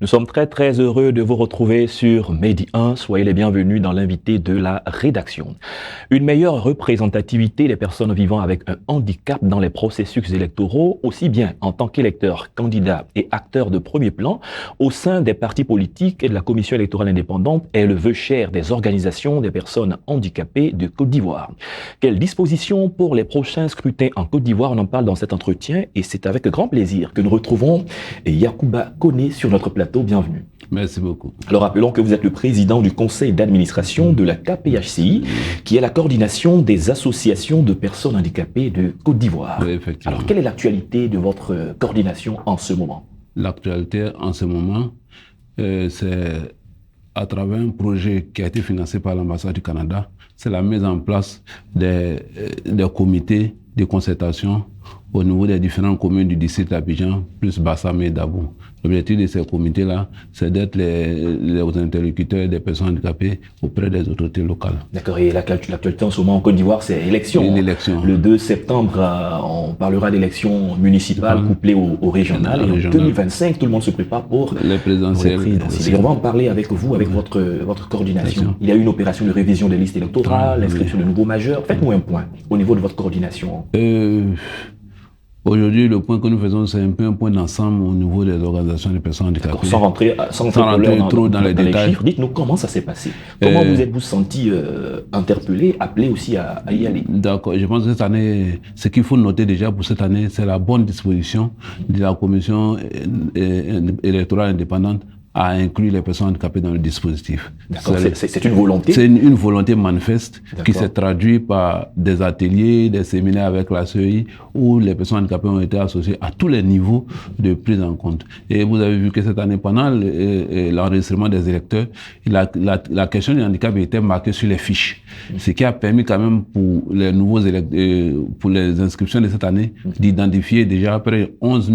Nous sommes très heureux de vous retrouver sur Medi 1. Soyez les bienvenus dans l'invité de la rédaction. Une meilleure représentativité des personnes vivant avec un handicap dans les processus électoraux, aussi bien en tant qu'électeurs, candidats et acteurs de premier plan, au sein des partis politiques et de la Commission électorale indépendante est le vœu cher des organisations des personnes handicapées de Côte d'Ivoire. Quelles dispositions pour les prochains scrutins en Côte d'Ivoire? On en parle dans cet entretien et c'est avec grand plaisir que nous retrouvons Yacouba Koné sur notre plateau. Bienvenue. Merci beaucoup. Alors rappelons que vous êtes le président du conseil d'administration de la KPHCI, qui est la coordination des associations de personnes handicapées de Côte d'Ivoire. Oui, effectivement. Alors quelle est l'actualité de votre coordination en ce moment? L'actualité en ce moment, c'est à travers un projet qui a été financé par l'ambassade du Canada, c'est la mise en place des comités de concertation au niveau des différentes communes du district d'Abidjan, plus Bassam et Dabou. L'objectif de ces comités-là, c'est d'être les interlocuteurs des personnes handicapées auprès des autorités locales. D'accord, et l'actualité en ce moment en Côte d'Ivoire, c'est l'élection. L'élection. Le 2 septembre, on parlera d'élections municipales couplées au régional. Et en 2025, tout le monde se prépare pour les présidentielles. Et on va en parler avec vous, avec votre coordination. Il y a eu une opération de révision des listes électorales, l'inscription de nouveaux majeurs. Faites-nous un point au niveau de votre coordination. Aujourd'hui, le point que nous faisons, c'est un peu un point d'ensemble au niveau des organisations des personnes handicapées. Sans rentrer trop dans les détails. Chiffres, dites-nous comment ça s'est passé. Comment vous êtes-vous senti interpellé, appelé aussi à y aller? D'accord. Je pense que cette année, ce qu'il faut noter déjà pour cette année, c'est la bonne disposition de la Commission électorale indépendante à inclure les personnes handicapées dans le dispositif. D'accord, c'est une volonté? C'est une volonté manifeste qui s'est traduite par des ateliers, des séminaires avec la CEI où les personnes handicapées ont été associées à tous les niveaux de prise en compte. Et vous avez vu que cette année, pendant l'enregistrement des électeurs, la question du handicap était marquée sur les fiches. Ce qui a permis quand même pour les nouveaux pour les inscriptions de cette année, d'identifier déjà près de 11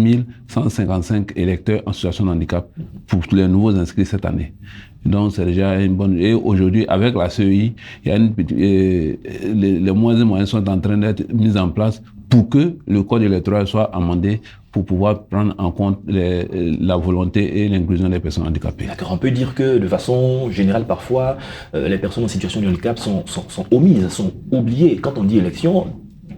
155 électeurs en situation de handicap pour tous les nouveaux inscrits cette année. Donc c'est déjà une bonne... Et aujourd'hui, avec la CEI, il y a les moyens sont en train d'être mis en place pour que le code électoral soit amendé pour pouvoir prendre en compte la volonté et l'inclusion des personnes handicapées. D'accord, on peut dire que de façon générale, parfois, les personnes en situation de handicap sont omises, sont oubliées. Quand on dit élection,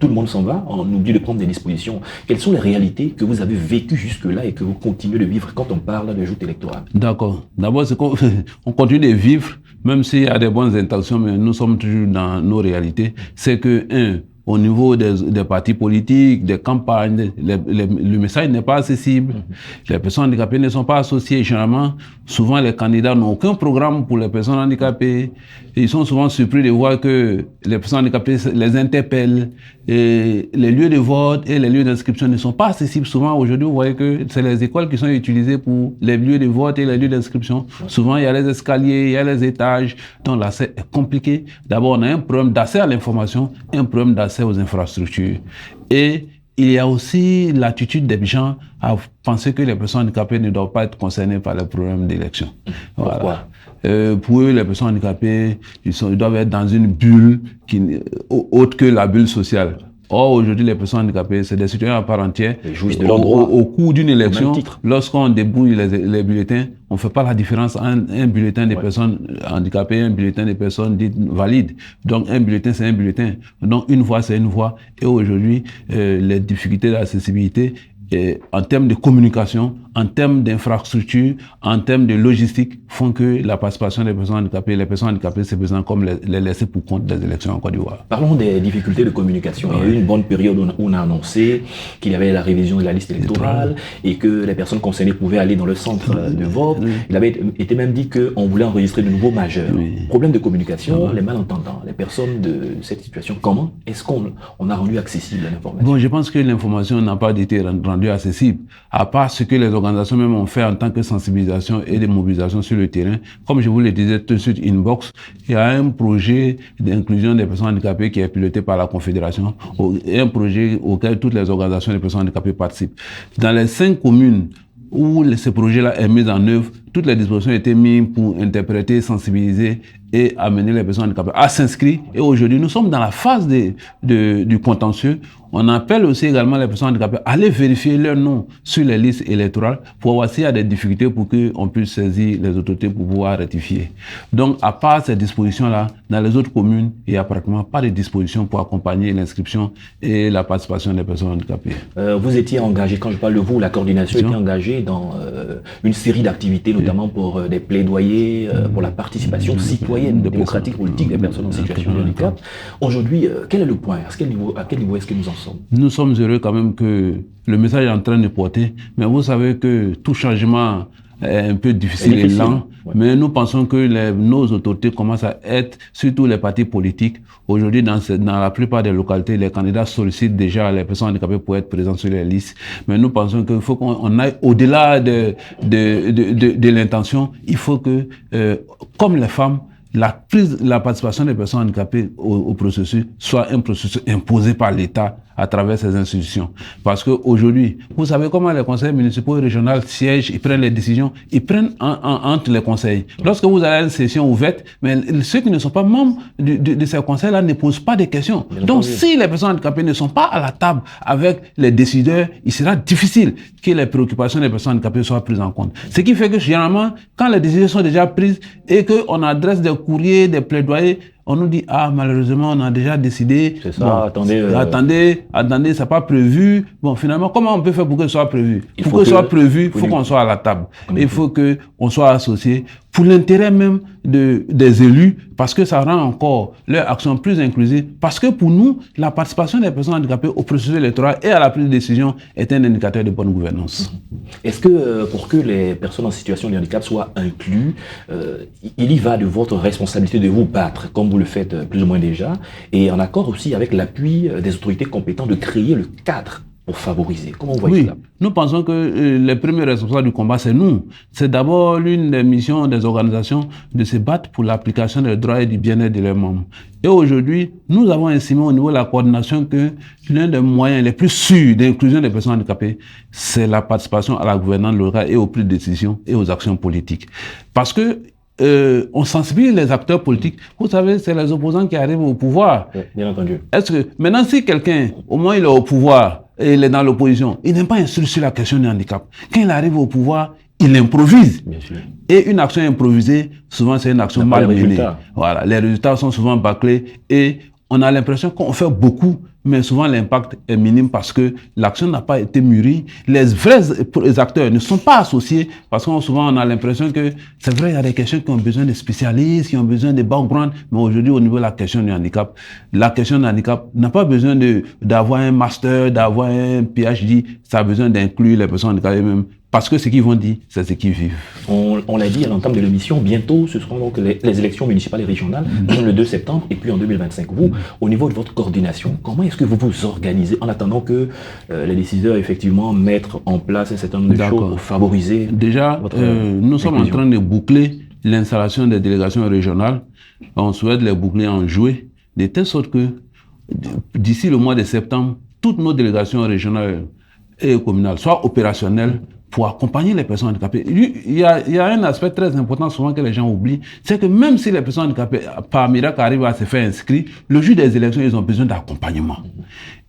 tout le monde s'en va, on oublie de prendre des dispositions. Quelles sont les réalités que vous avez vécues jusque-là et que vous continuez de vivre quand on parle de joute électorale? D'accord. D'abord, on continue de vivre, même s'il y a des bonnes intentions, mais nous sommes toujours dans nos réalités. C'est que, au niveau des partis politiques, des campagnes, le message n'est pas accessible. Les personnes handicapées ne sont pas associées. Généralement, souvent les candidats n'ont aucun programme pour les personnes handicapées. Ils sont souvent surpris de voir que les personnes handicapées les interpellent. Et les lieux de vote et les lieux d'inscription ne sont pas accessibles. Souvent, aujourd'hui, vous voyez que c'est les écoles qui sont utilisées pour les lieux de vote et les lieux d'inscription. Souvent, il y a les escaliers, il y a les étages. Donc, l'accès est compliqué. D'abord, on a un problème d'accès à l'information et un problème d'accès aux infrastructures. Et il y a aussi l'attitude des gens à penser que les personnes handicapées ne doivent pas être concernées par les problèmes d'élection. Pourquoi? Pour eux, les personnes handicapées, ils doivent être dans une bulle autre que la bulle sociale. Or, aujourd'hui, les personnes handicapées, c'est des citoyens à part entière. Ils jouissent de leurs droits. Au cours d'une élection, lorsqu'on débrouille les bulletins, on ne fait pas la différence entre un bulletin des personnes handicapées et un bulletin des personnes dites valides. Donc, un bulletin, c'est un bulletin. Donc, une voix, c'est une voix. Et aujourd'hui, les difficultés d'accessibilité, en termes de communication, en termes d'infrastructure, en termes de logistique, font que la participation des personnes handicapées, les personnes handicapées, c'est besoin comme les laisser pour compte des élections en Côte d'Ivoire. Parlons des difficultés de communication. Il y a eu une bonne période où on a annoncé qu'il y avait la révision de la liste électorale et que les personnes concernées pouvaient aller dans le centre de vote. Il avait été même dit qu'on voulait enregistrer de nouveaux majeurs. Problème de communication, les malentendants, les personnes de cette situation, comment est-ce qu'on a rendu accessible l'information? Bon, je pense que l'information n'a pas été rendue accessible, à part ce que les organisations même ont fait en tant que sensibilisation et de mobilisation sur le terrain. Comme je vous le disais tout de suite, Inbox, il y a un projet d'inclusion des personnes handicapées qui est piloté par la Confédération et un projet auquel toutes les organisations des personnes handicapées participent. Dans les 5 communes où ce projet-là est mis en œuvre, toutes les dispositions ont été mises pour interpréter, sensibiliser et amener les personnes handicapées à s'inscrire. Et aujourd'hui, nous sommes dans la phase du contentieux. On appelle aussi également les personnes handicapées à aller vérifier leur nom sur les listes électorales pour voir s'il y a des difficultés pour qu'on puisse saisir les autorités pour pouvoir rectifier. Donc, à part ces dispositions-là, dans les autres communes, il n'y a pratiquement pas de dispositions pour accompagner l'inscription et la participation des personnes handicapées. Vous étiez engagé, quand je parle de vous, la coordination était engagée dans une série d'activités, notamment pour des plaidoyers, pour la participation citoyenne, démocratique, politique des personnes en situation de handicap. Aujourd'hui, quel est le point? À quel niveau est-ce que nous en sommes? Nous sommes heureux quand même que le message est en train de porter, mais vous savez que tout changement est un peu difficile et lent, mais nous pensons que nos autorités commencent à être, surtout les partis politiques. Aujourd'hui, dans la plupart des localités, les candidats sollicitent déjà les personnes handicapées pour être présents sur les listes. Mais nous pensons qu'il faut qu'on aille au-delà de l'intention. Il faut que, comme les femmes, la participation des personnes handicapées au processus soit un processus imposé par l'État à travers ces institutions. Parce qu'aujourd'hui, vous savez comment les conseils municipaux et régionaux siègent, ils prennent les décisions, ils prennent entre les conseils. Lorsque vous avez une session ouverte, mais ceux qui ne sont pas membres de ces conseils-là ne posent pas de questions. Donc, si les personnes handicapées ne sont pas à la table avec les décideurs, il sera difficile que les préoccupations des personnes handicapées soient prises en compte. Ce qui fait que généralement, quand les décisions sont déjà prises et qu'on adresse des courriers, des plaidoyers, on nous dit, malheureusement, on a déjà décidé. C'est ça, attendez, c'est pas prévu. Bon, finalement, comment on peut faire pour que ce soit prévu? Pour que ce soit prévu, il faut qu'on soit à la table. Il faut qu'on soit associé pour l'intérêt même des élus, parce que ça rend encore leur action plus inclusive. Parce que pour nous, la participation des personnes handicapées au processus électoral et à la prise de décision est un indicateur de bonne gouvernance. Est-ce que pour que les personnes en situation de handicap soient incluses, il y va de votre responsabilité de vous battre, comme vous le faites plus ou moins déjà, et en accord aussi avec l'appui des autorités compétentes de créer le cadre pour favoriser? Comment vous voyez cela? Nous pensons que les premiers responsables du combat, c'est nous. C'est d'abord l'une des missions des organisations de se battre pour l'application des droits et du bien-être de leurs membres. Et aujourd'hui, nous avons estimé au niveau de la coordination que l'un des moyens les plus sûrs d'inclusion des personnes handicapées, c'est la participation à la gouvernance locale et aux prises de décision et aux actions politiques. Parce que on sensibilise les acteurs politiques. Vous savez, c'est les opposants qui arrivent au pouvoir. Oui, bien entendu. Est-ce que maintenant, si quelqu'un, au moins il est au pouvoir et il est dans l'opposition, il n'est pas instruit sur la question du handicap. Quand il arrive au pouvoir, il improvise. Bien sûr. Et une action improvisée, souvent c'est une action mal menée. Voilà, les résultats sont souvent bâclés et on a l'impression qu'on fait beaucoup, mais souvent l'impact est minime parce que l'action n'a pas été mûrie. Les vrais acteurs ne sont pas associés parce que souvent on a l'impression que c'est vrai, il y a des questions qui ont besoin de spécialistes, qui ont besoin de background, mais aujourd'hui au niveau de la question du handicap n'a pas besoin d'avoir un master, d'avoir un PhD, ça a besoin d'inclure les personnes handicapées même. Parce que ce qu'ils vont dire, c'est ce qu'ils vivent. On l'a dit à l'entame de l'émission, bientôt ce seront donc les élections municipales et régionales, le 2 septembre et puis en 2025. Vous, au niveau de votre coordination, comment est-ce que vous vous organisez en attendant que les décideurs effectivement mettent en place un certain nombre de choses pour favoriser votre nous sommes en train de boucler l'installation des délégations régionales. On souhaite les boucler en juillet, de telle sorte que d'ici le mois de septembre, toutes nos délégations régionales et communales soient opérationnelles pour accompagner les personnes handicapées. Il y a un aspect très important souvent que les gens oublient, c'est que même si les personnes handicapées, par miracle, arrivent à se faire inscrire, le jour des élections, ils ont besoin d'accompagnement.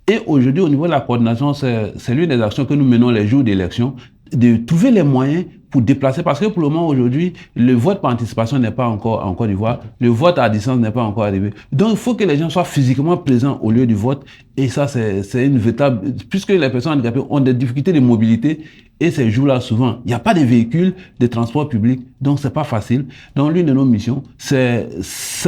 Et aujourd'hui, au niveau de la coordination, c'est l'une des actions que nous menons les jours d'élection, de trouver les moyens pour déplacer, parce que pour le moment aujourd'hui, le vote par anticipation n'est pas encore en Côte d'Ivoire, le vote à distance n'est pas encore arrivé. Donc il faut que les gens soient physiquement présents au lieu du vote, et ça c'est une véritable, puisque les personnes handicapées ont des difficultés de mobilité, et ces jours-là souvent, il n'y a pas de véhicules de transport public, donc c'est pas facile. Donc l'une de nos missions, c'est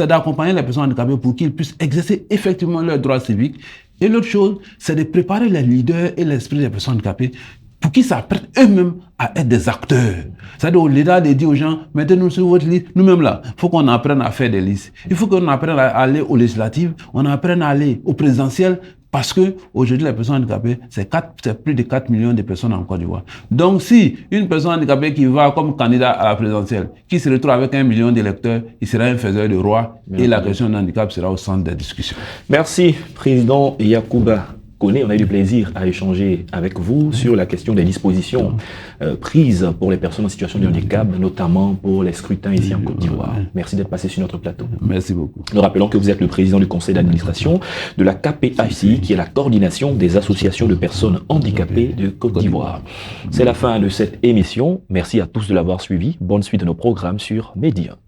d'accompagner les personnes handicapées pour qu'ils puissent exercer effectivement leurs droits civiques. Et l'autre chose, c'est de préparer les leaders et l'esprit des personnes handicapées pour qu'ils s'apprennent eux-mêmes à être des acteurs. C'est-à-dire, au lieu de dire aux gens, mettez-nous sur votre liste, nous-mêmes là, il faut qu'on apprenne à faire des listes. Il faut qu'on apprenne à aller aux législatives, on apprenne à aller au présidentiel, parce que aujourd'hui les personnes handicapées, c'est plus de 4 millions de personnes en Côte d'Ivoire. Donc si une personne handicapée qui va comme candidat à la présidentielle, qui se retrouve avec 1 million d'électeurs, il sera un faiseur de roi et la question du handicap sera au centre des discussions. Merci, Président Yacouba connaît, on a eu du plaisir à échanger avec vous sur la question des dispositions prises pour les personnes en situation de handicap, notamment pour les scrutins ici en Côte d'Ivoire. Merci d'être passé sur notre plateau. Merci beaucoup. Nous rappelons que vous êtes le président du conseil d'administration de la KPACI, qui est la coordination des associations de personnes handicapées de Côte d'Ivoire. C'est la fin de cette émission. Merci à tous de l'avoir suivi. Bonne suite de nos programmes sur Medi 1.